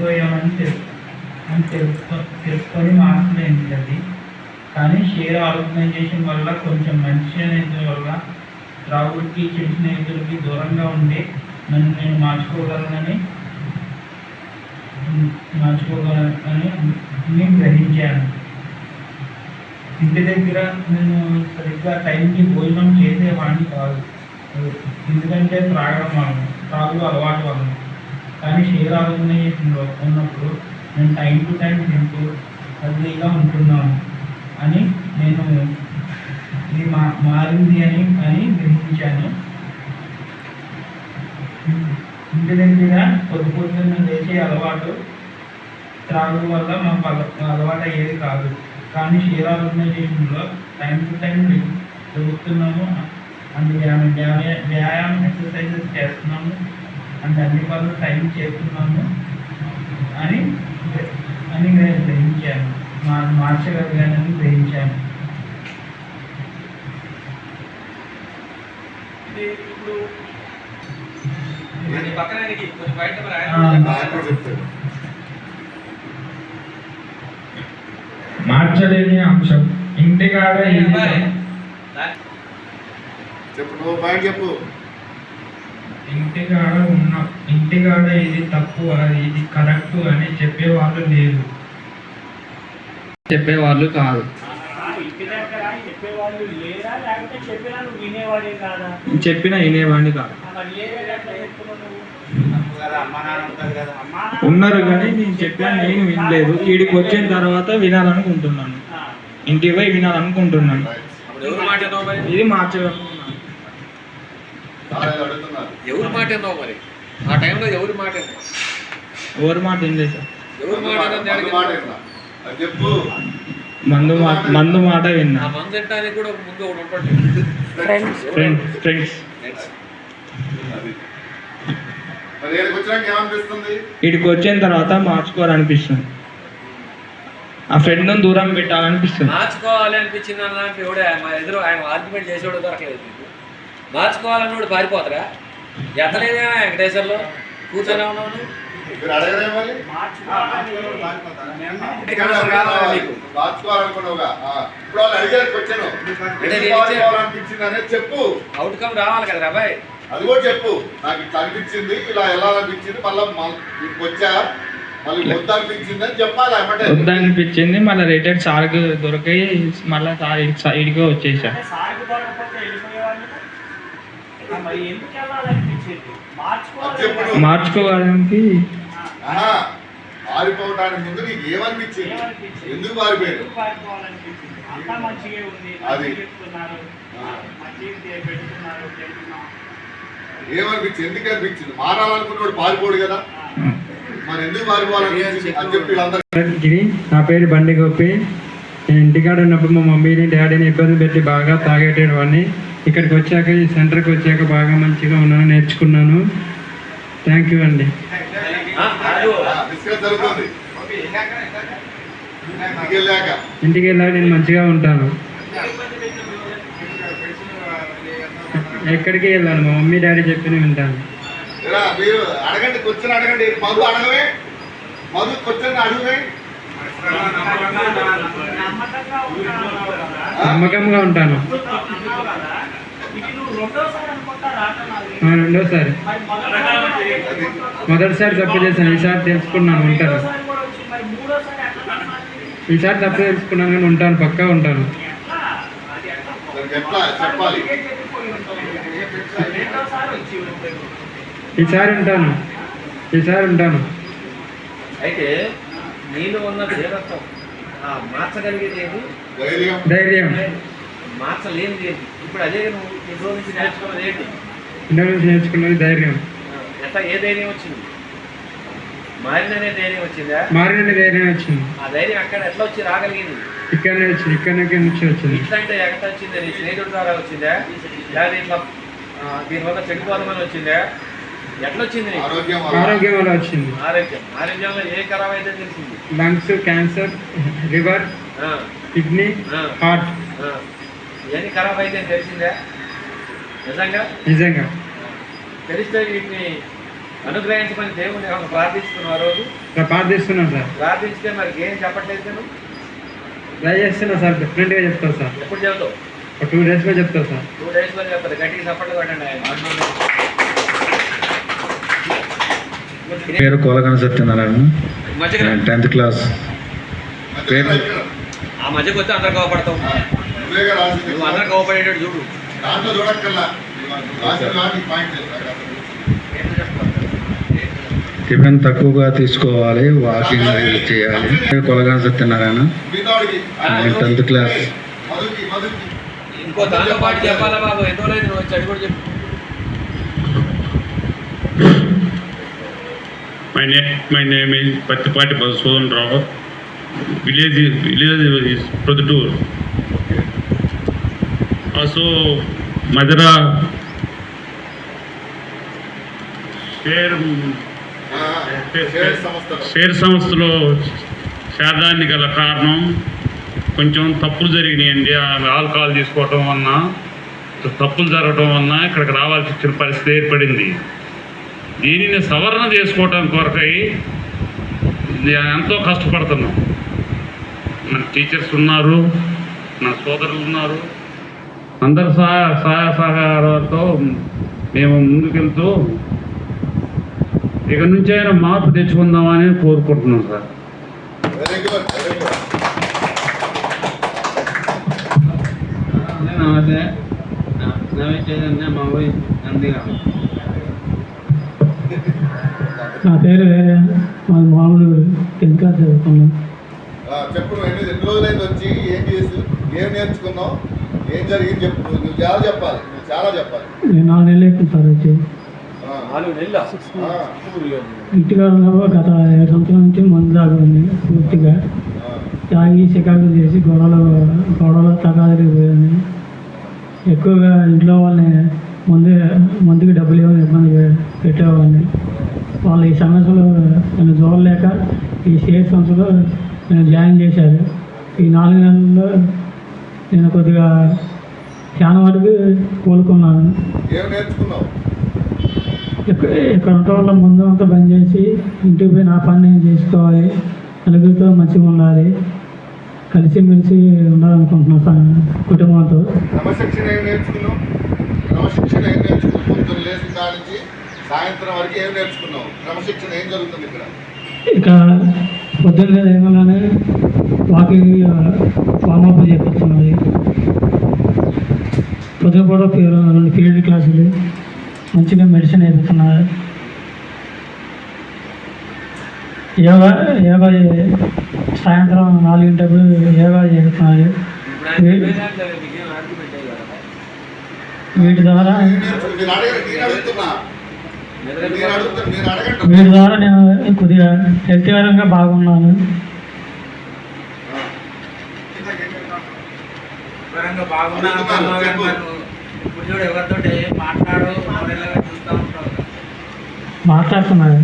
చనిపోయామని తెలుసుకొని మార్చలేనిది. కానీ share organisation వల్ల కొంచెం మంచి స్నేహితుల వల్ల రాహుల్కి చెడు స్నేహితులకి దూరంగా ఉండి నన్ను నేను మార్చుకోగలనని గ్రహించాను. ఇంటి దగ్గర నేను సరిగ్గా టైంకి భోజనం చేసేవాడిని కాదు, ఎందుకంటే త్రాగుడు అలవాటు వలన. కానీ షేర్ ఆర్గనైజేషన్లో ఉన్నప్పుడు నేను టైం టు టైం తింటూ హెల్తీగా ఉంటున్నాను అని నేను ఇది మారింది అని గ్రహించాను. ఇంటి దగ్గర పొద్దున్న లేచే అలవాటు త్రాగుడు వల్ల మాకు అలవాటు అయ్యేది కాదు. కానీ షేర్ ఆర్గనైజేషన్లో టైం టు టైం చదువుతున్నాము అండ్ వ్యాయామం ఎక్సర్సైజెస్ చేస్తున్నాము అండ్ అన్ని పనులు టైం చేస్తున్నాము అని గ్రహించాను. మార్చగలిగానని గ్రహించాను. మార్చలేని అంశం ఇంటికాడ చెప్పు. ఇంటికాడ ఇది తప్పు ఇది కరెక్ట్ అని చెప్పేవాళ్ళు లేదు, చెప్పేవాళ్ళు కాదు. చెప్పినా వినేవాడిని కాదు. ఉన్నారు కానీ నేను చెప్పినా నేను వినలేదు. వీడికి వచ్చిన తర్వాత వినాలనుకుంటున్నాను, ఇంటికి పోయి వినాలనుకుంటున్నాను. ఇది మార్చగలను. ఎవరి మాట మరి ఆ టైంలో ఎవరి మాట వినలేదు సార్. ఎవరి మాట చెప్పు. మందు మాట విన్నా. మందు తింటానికి కూడా ముందు ఒకటి ఫ్రెండ్స్ వీడికి వచ్చిన తర్వాత మార్చుకోవాలనిపిస్తుంది. ఆ ఫ్రెండ్ దూరం పెట్టాలనిపిస్తుంది. మార్చుకోవాలి అనిపించింది అన్నట్టు ఎవడే మా ఎదురు ఆయన ఆర్గ్యుమెంట్ చేసేవాడు దొరకలేదు. మార్చుకోవాలని కూడా పారిపోతారా? ఎత్తలేదేమో వెంకటేశ్వర్లో కూర్చొని ఉన్నాను. చెప్పు. అవుట్కమ్ రావాలి కదా అబ్బాయి. అది కూడా చెప్పు. నాకు ఇట్లా అనిపించింది, ఇలా ఎలా అనిపించింది, మళ్ళీ వచ్చా మళ్ళీ వద్దనిపించింది అని చెప్పాలి. వద్దనిపించింది మళ్ళీ రేటెడ్ సార్కి దొరికి మళ్ళీ సైడ్గా వచ్చేసా. మార్చుకోవడానికి పారిపోవడానికి ముందు నీకు ఏమనిపించింది? ఎందుకు పారిపోయారు? అది ఏమనిపించింది? ఎందుకు అనిపించింది? మారాలనుకున్నాడు పారిపోడు కదా, మరి ఎందుకు పారిపోవాలనిపించింది అని చెప్పి వీళ్ళందరూ. నా పేరు బండి గోపి. నేను ఇంటికాడ ఉన్నప్పుడు మా మమ్మీని డాడీని ఇబ్బంది పెట్టి బాగా తాగేటేడు వాడిని. ఇక్కడికి వచ్చాక ఈ సెంటర్కి వచ్చాక బాగా మంచిగా ఉన్నాను, నేర్చుకున్నాను. థ్యాంక్ యూ అండి. ఇంటికి వెళ్ళాక నేను మంచిగా ఉంటాను. ఎక్కడికి వెళ్ళాను మా మమ్మీ డాడీ చెప్పిన వింటాను. మీరు అడగండి, కూర్చొని అడగండి. మధు అడగవే, మధు కూర్చొని అడుగువే. నమ్మకంగా ఉంటాను. రెండోసారి, మొదటిసారి తప్పు చేశాను, ఈసారి తెలుసుకున్నాను ఉంటాను. ఈసారి తప్పు తెలుసుకున్నాను కానీ ఉంటాను, పక్కా ఉంటాను. ఈసారి ఉంటాను. అయితే నీలో ఉన్న ధీరత్వం మార్చగలిగేది ఏది? ధైర్యం. మార్చలేనిది ఏంటి? ఇప్పుడు అదే నువ్వు ఇంట్లో నుంచి నేర్చుకున్నది ఏంటి? ఇంట్లో నుంచి నేర్చుకున్నది ధైర్యం. ఎట్లా ఏ ధైర్యం వచ్చింది? మారిననే ధైర్యం వచ్చిందా? మారిననే ధైర్యం వచ్చింది. ఆ ధైర్యం అక్కడ ఎట్లా వచ్చి రాగలిగింది? ఇక్కడనే వచ్చింది, ఇక్కడ నుంచి వచ్చింది. ఇట్లా అంటే ఎక్కడ వచ్చింది? నీ స్నేహితుడి ద్వారా వచ్చిందా, లేదా ఇట్లా దీనివల్ల చెడిపోదామని వచ్చిందా? ఎట్లా వచ్చింది? ఆరోగ్యం వల్ల వచ్చింది. ఆరోగ్యంలో ఏ ఖరాబ్ అయితే తెలిసింది? Lungs, cancer, liver, kidney, heart ఇవన్నీ ఖరాబ్ అయితే తెలిసిందా? నిజంగా నిజంగా తెలిస్తే వీటిని అనుగ్రహించమని దేవుని ఏమైనా ప్రార్థించుకున్నావు ఆ రోజు? ప్రార్థిస్తున్నాను సార్. ప్రార్థించితే మరి ఏం చెప్పట్లేదు నువ్వు? ట్రై చేస్తున్నా సార్, డిఫరెంట్గా చెప్తాను సార్. ఎప్పుడు చెబుతావు? ఒక 2 డేస్లో చెప్తాను సార్. 2 డేస్లో చెప్తారు. గట్టిగా సపోర్ట్ కొట్టండి ఆయన. పేరు కోలగన సత్యనారాయణ, మధ్యగా 10th క్లాస్. ఆ మధ్యకి వస్తే అందరు కోపడతావు. నువ్వేగా రాసింది. నువ్వు అందరు కోపడేటట్టు చూడు. దాంట్లో చూడక్కర్లా, రాసిన వాటికి పాయింట్ లేదు. టిఫిన్ తక్కువగా తీసుకోవాలి, వాకింగ్ అది చేయాలి. పేరు కోలగన సత్యనారాయణ, మిగతావాడికి 10th క్లాస్. మధుకి ఇంకో దాంతో పాటు చెప్పాలా బాబు? ఎంతో లేదు నువ్వు వచ్చి అది కూడా చెప్పు. My name is Pattipati Madhusudan Rao. Village is Prodhutur. Also, Madara share సంస్థలో శాదాన్ని గల కారణం కొంచెం తప్పులు జరిగినాయండి. ఆల్కహాల్ తీసుకోవటం వలన తప్పులు జరగటం వలన ఇక్కడికి రావాల్సిన పరిస్థితి ఏర్పడింది. దీనిని సవరణ చేసుకోవటం కొరకై ఎంతో కష్టపడుతున్నాం. మన టీచర్స్ ఉన్నారు, నా సోదరులు ఉన్నారు, అందరి సహాయ సహకారాలతో మేము ముందుకెళ్తూ ఇక నుంచి అయినా మార్పు తెచ్చుకుందామని కోరుకుంటున్నాం sir. Very good, very good. నమస్తే, నమస్తే మా ఊరి నందిగా. నా పేరు వేరే, మాది మామూలు 10th క్లాస్ చదువుకున్నాం. చెప్పు, నువ్వు ఎన్ని రోజులైంది వచ్చి, ఏం చేసి, ఏం నేర్చుకున్నావు, ఏం జరిగింది చెప్పు. నువ్వు చాలా చెప్పాలి, నువ్వు చాలా చెప్పాలి. నేను 4 నెలలు అవుతుంది సార్ వచ్చి. 4 నెలలు ఇంటిగా ఉన్నప్పుడు గత 7 సంవత్సరాల నుంచి మందు తాగుతుంది పూర్తిగా. తాగి చికాకులు చేసి గొడవలు తగాదరికి పోయింది. ఎక్కువగా ఇంట్లో వాళ్ళని మందుకి డబ్బులు ఇవ్వని ఇబ్బంది పెట్టేవాడిని. వాళ్ళు ఈ సమస్యలు నేను చూడలేక ఈ షేర్ సంస్థలో నేను జాయిన్ చేశారు. ఈ 4 నెలల్లో నేను కొద్దిగా చాలా వరకు కోలుకున్నాను. ఏం నేర్చుకున్నావు? ఇక్కడ ఉంటే వాళ్ళ ముందు అంతా బంద్ చేసి ఇంటికి పోయి నా పని నేను చేసుకోవాలి, నలుగురితో మంచిగా ఉండాలి, కలిసిమెలిసి ఉండాలనుకుంటున్నాను కుటుంబంతో. క్రమశిక్షణ ఏం నేర్చుకున్నావు? క్రమశిక్షణ ఏం నేర్చుకున్నావు? పొద్దున్న లేచిన కాడి నుంచి సాయంత్రం వరకు ఏం నేర్చుకున్నావు? క్రమశిక్షణ ఏం జరుగుతుంది ఇక్కడ? ఇక పొద్దున్న ఏమన్నానే వాకింగ్ వామప్ చేపిస్తున్నది. పొద్దున కూడా 2 పీరియడ్ క్లాసులు మంచిగా మెడిసిన్ వేస్తున్నారు. యోగా సాయంత్రం 4 గంటప్పుడు యోగా చేస్తున్నారు. వీటి ద్వారా నేను కొద్దిగా హెల్త్ పరంగా బాగున్నాను. ఇప్పుడు చూడు ఎవరితో చూస్తూ ఉంటావు. మాట్లాడుతున్నారు.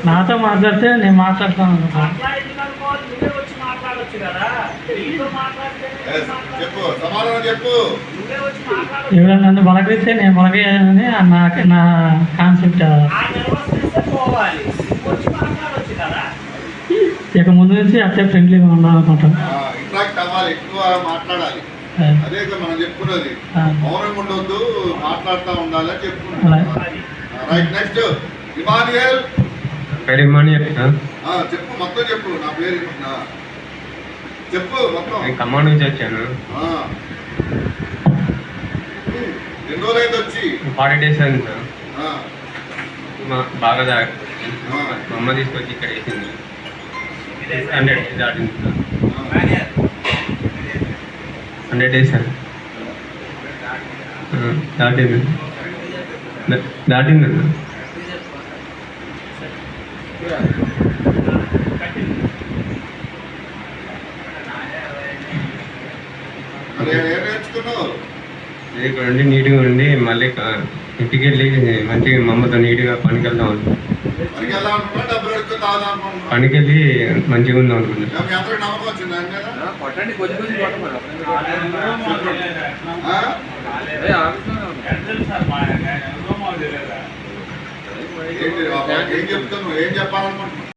నాతో మాట్లాడితే నేను మాట్లాడతాను. ఎవరైనా నన్ను బలకరిస్తే నేను బలగేయాలని నా కాన్సెప్ట్. ఇక ముందు నుంచి అట్టే ఫ్రెండ్లీగా ఉండాలనుకుంటాను. ఎక్కువ మాట్లాడాలి, అదే మనం చెప్పుకున్నది. మౌనంగా ఉండొద్దు, మాట్లాడుతూ ఉండాలి అని చెప్పుకున్నాం. Right, next Emmanuel. చెప్పు, మొత్తం చెప్పు. నా పేరు చెప్పు మొత్తం. ఖమ్మం నుంచి వచ్చాను. ఎన్ని రోజులైంది వచ్చి? 40 days అయింది సార్. బాగా మా అమ్మ తీసుకొచ్చి ఇక్కడ వేసింది. 100 days దాటింది సార్. 100 days సార్ దాటింది. ఏం నేర్చుకున్నావు? ఇక్కడ ఉండి నీట్గా ఉండి మళ్ళీ ఇంటికి వెళ్ళి మంచిగా మా అమ్మతో నీట్గా పనికి వెళ్దాం అనుకుంటున్నాను. పనికి వెళ్దాం అనుకుంటున్నా, డబ్బులు అడుగుతూ తాగుదాం అనుకుంటున్నా. పనికి వెళ్ళి మంచిగా ఉందాం అనుకుంటున్నాను. మీ అందరికి నమ్మకం వచ్చింది ఆయన మీద? కొట్టండి, కొద్ది కొద్ది కొట్టమని ఆ? ఏంటి ఏం చెప్తాను, ఏం చెప్పాలనుకుంటున్నావు?